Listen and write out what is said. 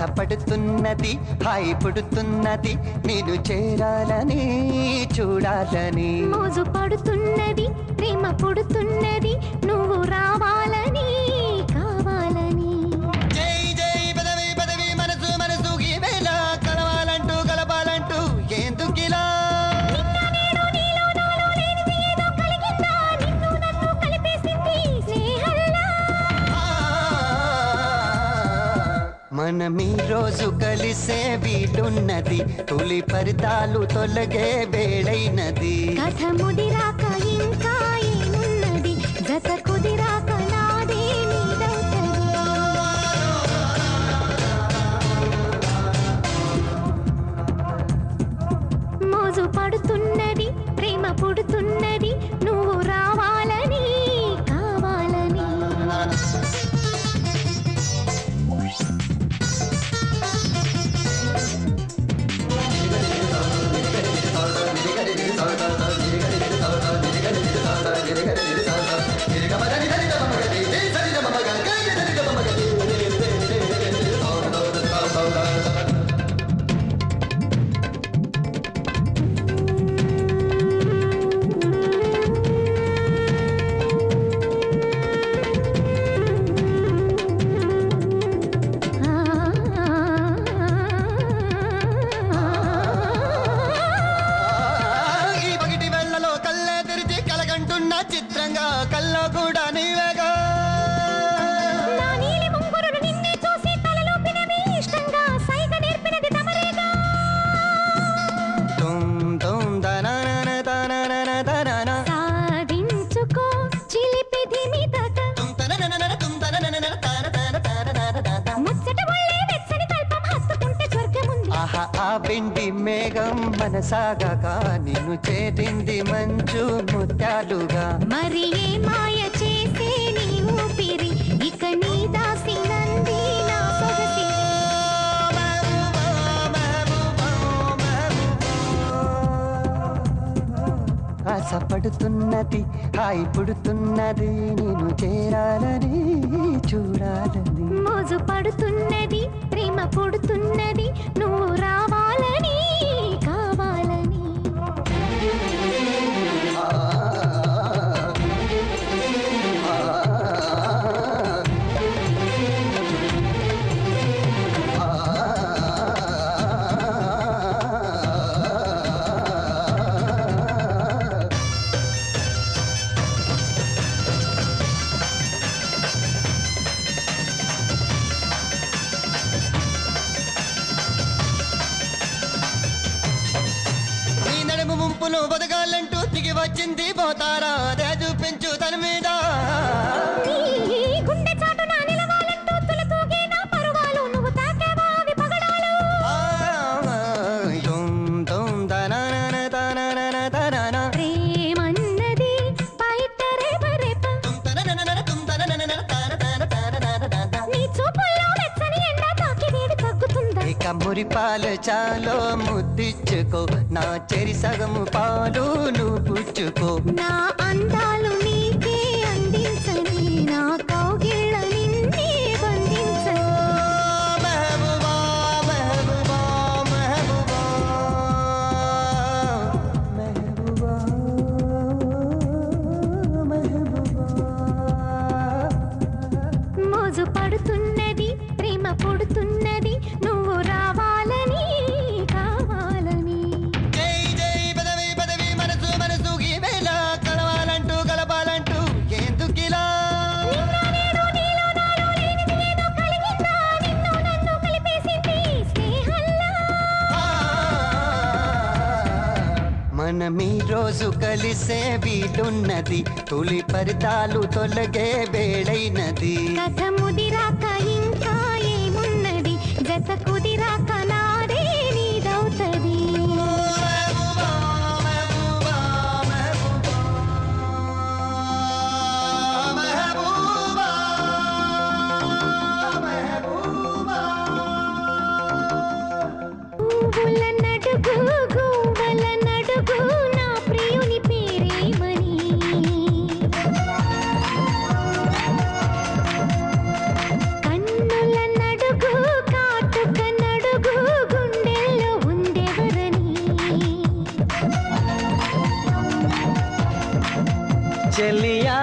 ఆశపడుతున్నది హాయి పుడుతున్నది నేను చేరాలని చూడాలని మోజు పడుతున్నది ప్రేమ పుడుతున్నది నువ్వు రావాలని కావాలని జై జై పదవి పదవి మనసు మనసు ఈ వేళ కలవాలంటూ కలపాలంటూ ఎందుకిలా మనమీ రోజు కలిసే వీలున్నది తొలి పరితాలు తొలగే వేళైనది కథ ముదిరాక ఇంకా ఏమున్నది జత కుదిరాక నాదే నీదవుతది మోజు పడుతున్నది ప్రేమ పుడుతున్నది నువ్వు రావాలని కావాలని చిత్రంగా కల్లో కూడా నీవేగా నా నీలి ముంగురులు నిన్నే చూసి తలలోపినవి ఇష్టంగా సైగ నేర్పినది తమరేగా తుమ్ తుమ్ దననన దననన దనన సాధించుకో చిలిపిది మితక తుమ్ తననన తుమ్ తననన తన తన తన తన ముచ్చట వల్లే వెచ్చని కల్పం హత్తుకుంటే స్వర్గముంది ఆహా ఆ వెండి మేఘం మనసాగగా నిన్ను చేరింది మంచు ముత్యాలుగా మరి ఏ మాయ చేసే నీ ఊపిరి ఇక నీ దాసి నంది నా సొగసి ఆశపడుతున్నది హాయి పుడుతున్నది నేను చేరాలని చూడాలని మోజు పడుతున్నది ప్రేమ పుడుతున్నది నువ్వు రావాలని కావాలని ముంపులు బతకాలంటూ దిగి వచ్చింది పోతారా అదే చూపించు తన మీద గుండె చాటు నా నిలవాలంటూ తులతూగే నా పరువాలు నువ్వు తాకేవా అవి పగడాలు తనన తనన తనన ప్రేమన్నది బయట రేప నీ చూపుల్లో వెచ్చని ఎండ తాకి వేడి తగ్గుతుందా ఇక మురిపాలు చాలో ముద్దిచ్చుకో నా చెరి సగము పాలు నువ్వు పుచ్చుకో నా అందాలు నీకే అందించని నా కౌగిళ్ళ నిన్నే బంధించని మెహబూబా మెహబూబా మెహబూబా మెహబూబా మెహబూబా మోజు పడుతున్నది ప్రేమ పుడుతున్నది నువ్వు రావాలని కావాలని జై జై పదవి పదవి మనసు మనసు ఈ వేళ కలవాలంటూ కలపాలంటూ ఎందుకిలా నిన్న నేడు నీలో నాలో లేనిది ఏదో కలిగిందా నిన్ను నన్ను కలిపేసింది స్నేహంలా మనమీ రోజు కలిసే వీలున్నది తొలి పరితాలు తొలగే వేళైనది కథ ముదిరాక ఇంకా ఏమున్నది జత కుదిరాక నాదే నీదవుతది పువ్వుల నడుగు గువ్వల నడుగు నా ప్రియుని పేరేమని చెలియా